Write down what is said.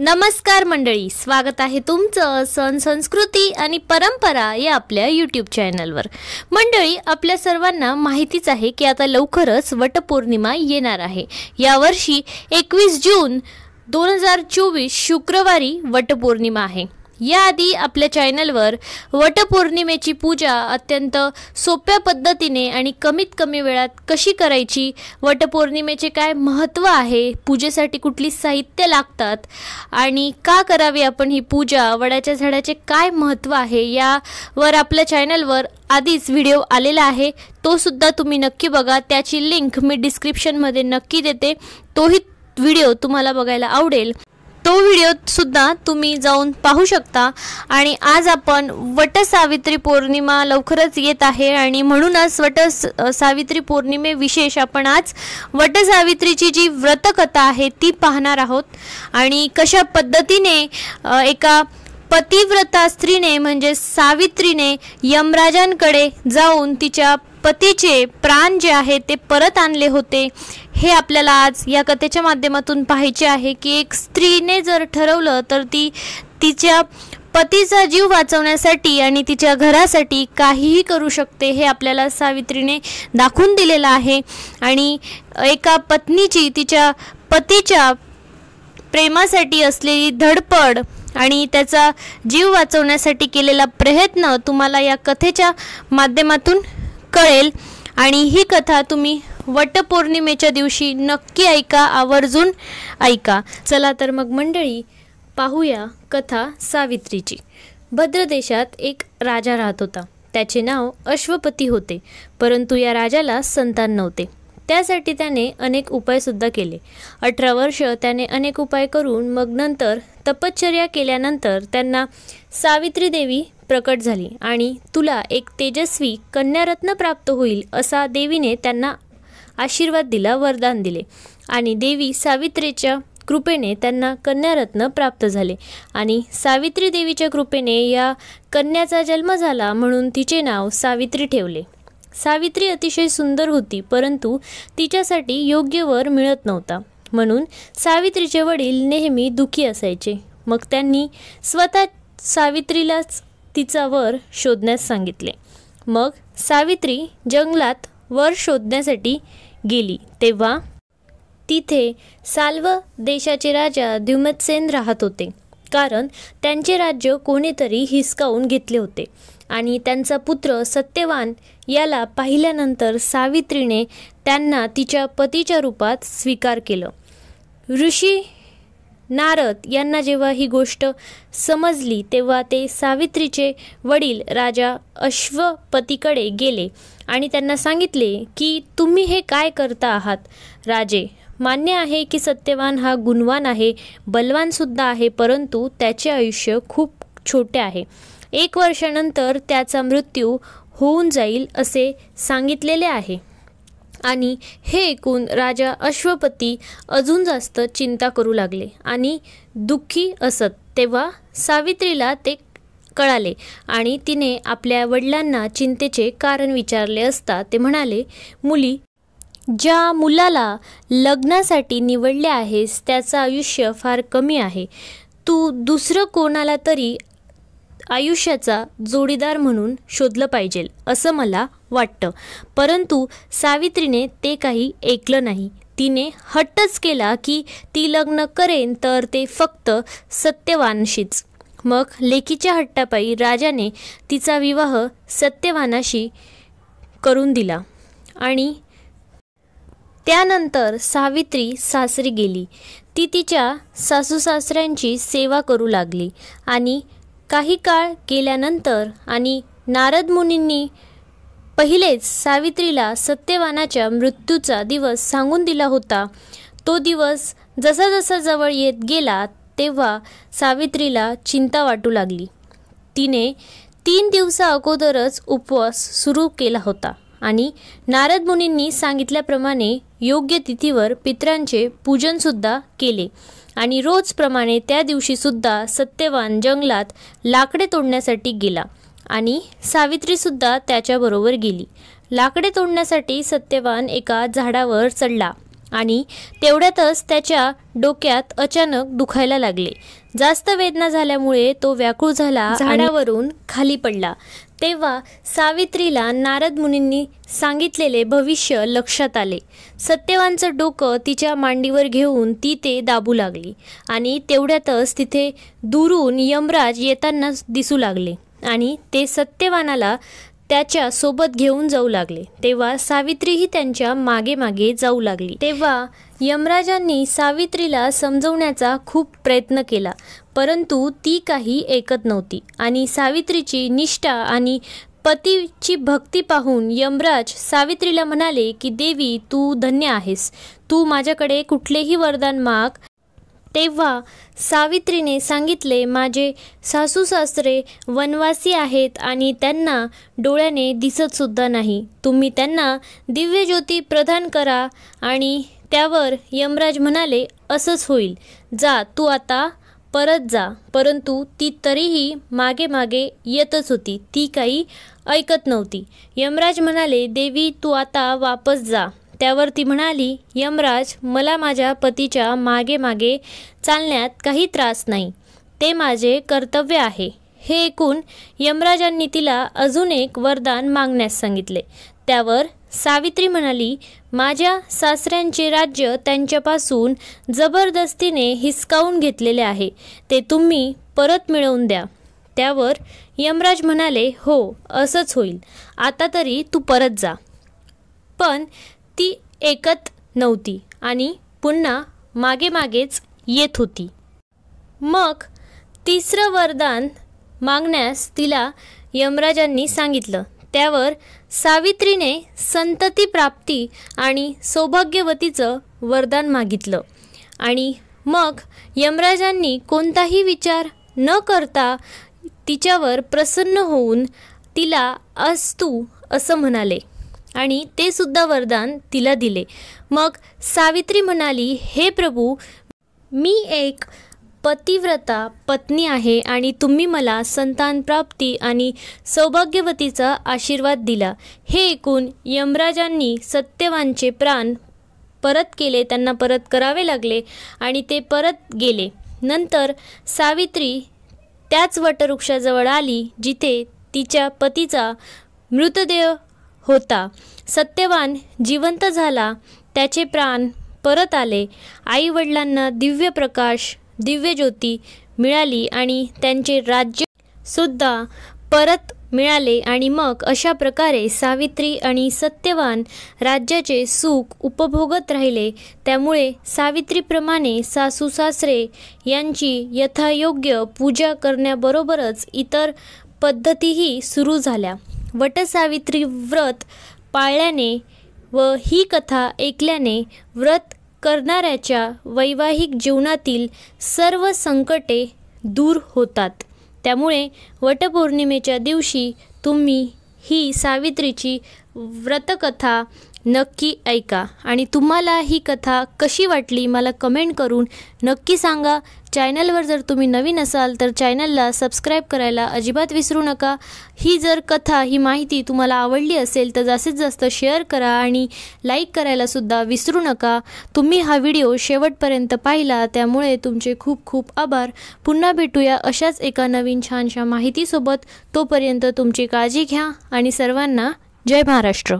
नमस्कार मंडळी, स्वागत आहे तुमचं सण संस्कृती आणि परंपरा या आपल्या यूट्यूब चॅनलवर। मंडळी, आपल्या सर्वांना माहितीच आहे की आता लवकरच वटपौर्णिमा येणार आहे। यावर्षी 21 जून 2024 शुक्रवारी वटपौर्णिमा आहे। याआधी आपल्या चॅनलवर वटपौर्णिमेची पूजा अत्यंत सोप्या पद्धतीने आणि कमीत कमी वेळात कशी करायची, वटपौर्णिमेचे काय महत्त्व आहे, पूजेसाठी कुठली साहित्य लागतात आणि का करावी आपण ही पूजा, वडाच्या झाडाचे काय महत्त्व आहे यावर आपल्या चॅनलवर आधीच व्हिडिओ आलेला आहे। तो सुद्धा तुम्ही नक्की बघा। त्याची लिंक मी डिस्क्रिप्शनमध्ये नक्की देते। तोही व्हिडिओ तुम्हाला बघायला आवडेल। तो व्हिडिओ सुद्धा तुम्ही जाऊन पाहू शकता। आणि आज आपण वटसावित्री पौर्णिमा लवकरच येत आहे आणि म्हणूनच वटसावित्री पौर्णिमे विशेष आपण आज वटसावित्रीची जी व्रतकथा आहे ती पाहणार आहोत आणि कशा पद्धतीने एका पतिव्रता स्त्रीने म्हणजे सावित्रीने यमराजांकडे जाऊन तिच्या पतीचे प्राण जे आहे ते परत आणले होते, हे आपल्याला आज या कथेच्या माध्यमातून पाहायचे आहे की एक स्त्रीने जर ठरवलं तर ती तिच्या पतीचा जीव वाचवण्यासाठी आणि तिच्या घरासाठी काहीही करू शकते, हे आपल्याला सावित्रीने दाखवून दिलेलं आहे। आणि एका पत्नीची तिच्या पतीच्या प्रेमासाठी असलेली धडपड आणि त्याचा जीव वाचवण्यासाठी केलेला प्रयत्न तुम्हाला या कथेच्या माध्यमातून कळेल। आणि ही कथा तुम्ही वटपौर्णिमेच्या दिवशी नक्की ऐका, आवर्जून ऐका। चला तर मग मंडळी, पाहूया कथा सावित्रीची। भद्र देशात एक राजा राहत होता। त्याचे नाव अश्वपती होते, परंतु या राजाला संतान नव्हते। त्यासाठी त्याने अनेक उपायसुद्धा केले। 18 वर्ष त्याने अनेक उपाय करून मग नंतर तपश्चर्या केल्यानंतर त्यांना सावित्री देवी प्रकट झाली आणि तुला एक तेजस्वी कन्यारत्न प्राप्त होईल असा देवीने त्यांना आशीर्वाद दिला, वरदान दिले। आणि देवी सावित्रीच्या कृपेने त्यांना कन्यारत्न प्राप्त झाले आणि सावित्री देवीच्या कृपेने या कन्याचा जन्म झाला, म्हणून तिचे नाव सावित्री ठेवले। सावित्री अतिशय सुंदर होती, परंतु तिच्यासाठी योग्य वर मिळत नव्हता, म्हणून सावित्रीचे वडील नेहमी दुखी असायचे। मग त्यांनी स्वतः सावित्रीलाच तिचा वर शोधण्यास सांगितले। मग सावित्री जंगलात वर शोधण्यासाठी गेली, तेव्हा तिथे साल्व देशाचे राजा द्युमत्सेन राहत होते, कारण त्यांचे राज्य कोणीतरी हिसकावून घेतले होते। आणि त्यांचा पुत्र सत्यवान याला पाहिल्यानंतर सावित्रीने त्यांना तिच्या पतीच्या रूपात स्वीकार केलं। ऋषी नारद यांना जेव्हा ही गोष्ट समजली तेव्हा ते सावित्रीचे वडील राजा अश्वपतीकडे गेले आणि त्यांना सांगितले की तुम्ही हे काय करता आहात राजे? मान्य आहे की सत्यवान हा गुणवान आहे, बलवान सुद्धा आहे, परंतु त्याचे आयुष्य खूप छोटे आहे। 1 वर्षानंतर त्याचा मृत्यू होऊन जाईल असे सांगितलेले आहे। आणि हे ऐकून राजा अश्वपती अजून जास्त चिंता करू लागले आणि दुःखी असत। तेव्हा सावित्रीला ते कळाले आणि तिने आपल्या वडिलांना चिंतेचे कारण विचारले असता ते म्हणाले, मुली, ज्या मुलाला लग्नासाठी निवडले आहेस त्याचं आयुष्य फार कमी आहे। तू दुसरं कोणाला तरी आयुष्याचा जोडीदार म्हणून शोधलं पाहिजे असं मला वाटतं। परंतु सावित्रीने ते काही ऐकलं नाही। तिने हट्टच केला की ती लग्न करेन तर ते फक्त सत्यवानशीच। मग लेकीच्या हट्टापायी राजाने तिचा विवाह सत्यवानाशी करून दिला आणि त्यानंतर सावित्री सासरी गेली। ती तिच्या सासूसासऱ्यांची सेवा करू लागली आणि काही काळ गेल्यानंतर आणि नारद मुनींनी पहिलेच सावित्रीला सत्यवानाच्या मृत्यूचा दिवस सांगून दिला होता। तो दिवस जसा जसा जवळ येत गेला तेव्हा सावित्रीला चिंता वाटू लागली। तिने 3 दिवसा अगोदरच उपवास सुरू केला होता आणि नारद मुनींनी सांगितल्याप्रमाणे योग्य तिथीवर पितरांचे पूजनसुद्धा केले आणि रोजप्रमाणे त्या दिवशी सुद्धा सत्यवान जंगलात लाकडे तोडण्यासाठी गेला आणि सावित्रीसुद्धा त्याच्याबरोबर गेली। लाकडे तोडण्यासाठी सत्यवान एका झाडावर चढला आणि तेवढ्यातच त्याच्या डोक्यात अचानक दुखायला लागले. जास्त वेदना झाल्यामुळे तो व्याकुळ झाला, झाडावरून खाली पडला. तेव्हा सावित्रीला नारद मुनींनी सांगितलेले भविष्य लक्षात आले. सत्यवानचं डोकं तिच्या मांडीवर घेऊन ती ते दाबू लागली आणि तेवढ्यातच तिथे दुरून यमराज येताना दिसू लागले आणि ते सत्यवानाला त्याच्या सोबत घेऊन जाऊ लागले. तेव्हा सावित्रीही त्यांच्या मागे मागे जाऊ लागली. तेव्हा यमराजांनी सावित्रीला समजवण्याचा खूप प्रयत्न केला, परंतु ती काही ऐकत नव्हती आणि सावित्रीची निष्ठा आणि पतीची भक्ती पाहून यमराज सावित्रीला म्हणाले की देवी, तू धन्य आहेस, तू माझ्याकडे कुठलेही वरदान माग. तेव्हा सावित्रीने सांगितले, माझे सासू सासरे वनवासी आहेत आणि त्यांना डोळ्याने दिसत सुद्धा नाही. तुम्ही त्यांना दिव्य ज्योती प्रदान करा. आणि त्यावर यमराज म्हणाले, असंच होईल, जा तू आता परत जा. परंतु ती तरीही मागे मागे येतच होती, ती काही ऐकत नव्हती. यमराज म्हणाले, देवी तू आता वापस जा. त्यावर ती म्हणाली, यमराज, मला माझ्या पतीच्या मागे मागे चालण्यात काही त्रास नाही, ते माझे कर्तव्य आहे. हे ऐकून यमराजांनी तिला अजून एक वरदान मागण्यास सांगितले. त्यावर सावित्री म्हणाली, माझ्या सासऱ्यांचे राज्य त्यांच्यापासून जबरदस्तीने हिसकावून घेतलेले आहे, ते तुम्ही परत मिळवून द्या. त्यावर यमराज म्हणाले, हो असंच होईल, आता तरी तू परत जा. पण ती ऐकत नव्हती आणि पुन्हा मागे मागेच येत होती. मग तिसरं वरदान मागण्यास तिला यमराजांनी सांगितलं. त्यावर सावित्रीने संतती प्राप्ती आणि सौभाग्यवतीचं वरदान मागितलं आणि मग यमराजांनी कोणताही विचार न करता तिच्यावर प्रसन्न होऊन तिला अस्तु असं म्हणाले आणि ते सुद्धा वरदान तिला दिले. मग सावित्री म्हणाली, हे प्रभू, मी एक पतिव्रता पत्नी आहे आणि तुम्ही मला संतान प्राप्ती आणि सौभाग्यवतीचा आशीर्वाद दिला. हे ऐकून यमराजांनी सत्यवानचे प्राण परत केले, त्यांना परत करावे लागले आणि ते परत गेले. नंतर सावित्री त्याच वटवृक्षाजवळ आली जिथे तिच्या पतीचा मृतदेह होता. सत्यवान जिवंत झाला, त्याचे प्राण परत आले. आई वडिलांना दिव्य प्रकाश, दिव्य ज्योती मिळाली आणि त्यांचे राज्य सुद्धा परत मिळाले. आणि मग अशा प्रकारे सावित्री आणि सत्यवान राज्याचे सुख उपभोगत राहिले. त्यामुळे सावित्रीप्रमाणे सासू सासरे यांची यथायोग्य पूजा करण्याबरोबरच इतर पद्धतीही सुरू झाल्या. वटसावित्री व्रत पाळल्याने व ही कथा ऐकल्याने व्रत करणाऱ्याच्या वैवाहिक जीवनातील सर्व संकटे दूर होतात. त्यामुळे वटपौर्णिमेच्या दिवशी तुम्ही ही सावित्रीची व्रतकथा नक्की ऐका. आणि तुम्हाला ही कथा कशी वाटली मला कमेंट करून नक्की सांगा. चॅनलवर जर तुम्ही नवीन असाल तर चॅनलला सबस्क्राईब करायला अजिबात विसरू नका. ही जर कथा, ही माहिती तुम्हाला आवडली असेल तर जास्तीत जास्त शेअर करा आणि लाईक करायलासुद्धा विसरू नका. तुम्ही हा व्हिडिओ शेवटपर्यंत पाहिला त्यामुळे तुमचे खूप खूप आभार. पुन्हा भेटूया अशाच एका नवीन छानशा माहितीसोबत. तोपर्यंत तुमची काळजी घ्या आणि सर्वांना जय महाराष्ट्र.